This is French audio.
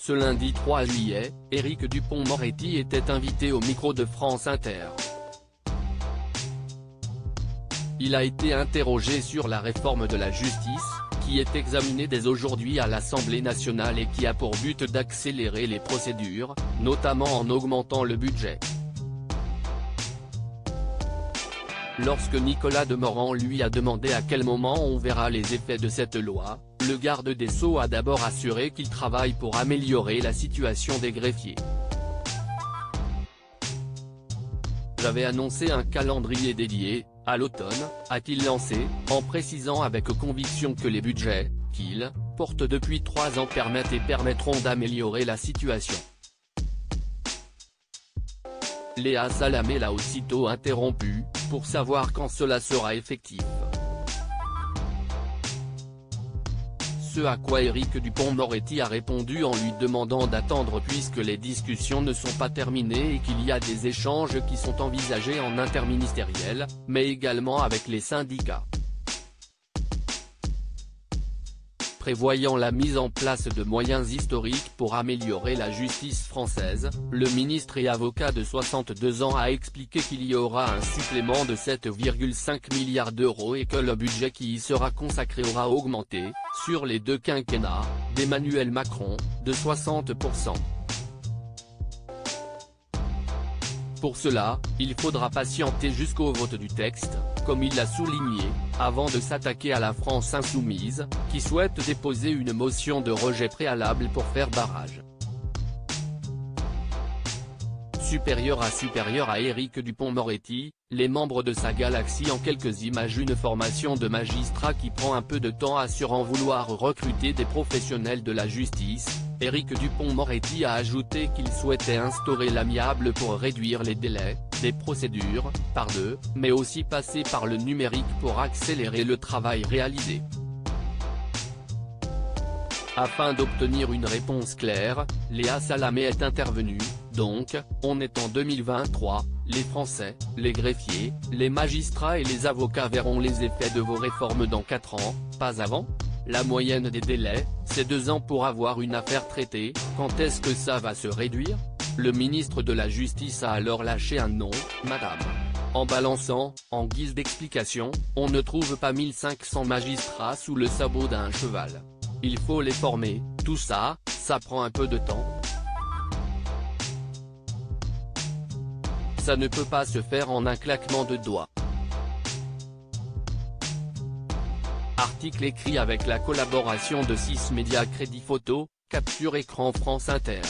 Ce lundi 3 juillet, Éric Dupond-Moretti était invité au micro de France Inter. Il a été interrogé sur la réforme de la justice, qui est examinée dès aujourd'hui à l'Assemblée nationale et qui a pour but d'accélérer les procédures, notamment en augmentant le budget. Lorsque Nicolas Demorand lui a demandé à quel moment on verra les effets de cette loi, le garde des Sceaux a d'abord assuré qu'il travaille pour améliorer la situation des greffiers. J'avais annoncé un calendrier dédié, à l'automne, a-t-il lancé, en précisant avec conviction que les budgets, qu'il porte depuis 3 ans permettent et permettront d'améliorer la situation. Léa Salamé l'a aussitôt interrompu, pour savoir quand cela sera effectif. Ce à quoi Éric Dupond-Moretti a répondu en lui demandant d'attendre puisque les discussions ne sont pas terminées et qu'il y a des échanges qui sont envisagés en interministériel, mais également avec les syndicats. Prévoyant la mise en place de moyens historiques pour améliorer la justice française, le ministre et avocat de 62 ans a expliqué qu'il y aura un supplément de 7,5 milliards d'euros et que le budget qui y sera consacré aura augmenté, sur les 2 quinquennats, d'Emmanuel Macron, de 60%. Pour cela, il faudra patienter jusqu'au vote du texte, comme il l'a souligné, avant de s'attaquer à la France insoumise, qui souhaite déposer une motion de rejet préalable pour faire barrage. Supérieur à Éric Dupond-Moretti, les membres de sa galaxie en quelques images. Une formation de magistrat qui prend un peu de temps assurant vouloir recruter des professionnels de la justice, Éric Dupond-Moretti a ajouté qu'il souhaitait instaurer l'amiable pour réduire les délais, des procédures, par 2, mais aussi passer par le numérique pour accélérer le travail réalisé. Afin d'obtenir une réponse claire, Léa Salamé est intervenue, donc, on est en 2023, les Français, les greffiers, les magistrats et les avocats verront les effets de vos réformes dans 4 ans, pas avant ? La moyenne des délais, c'est 2 ans pour avoir une affaire traitée, quand est-ce que ça va se réduire ? Le ministre de la Justice a alors lâché un nom, madame. En balançant, en guise d'explication, on ne trouve pas 1500 magistrats sous le sabot d'un cheval. Il faut les former, tout ça, ça prend un peu de temps. Ça ne peut pas se faire en un claquement de doigts. Article écrit avec la collaboration de 6 médias Crédit Photo, Capture Écran France Inter.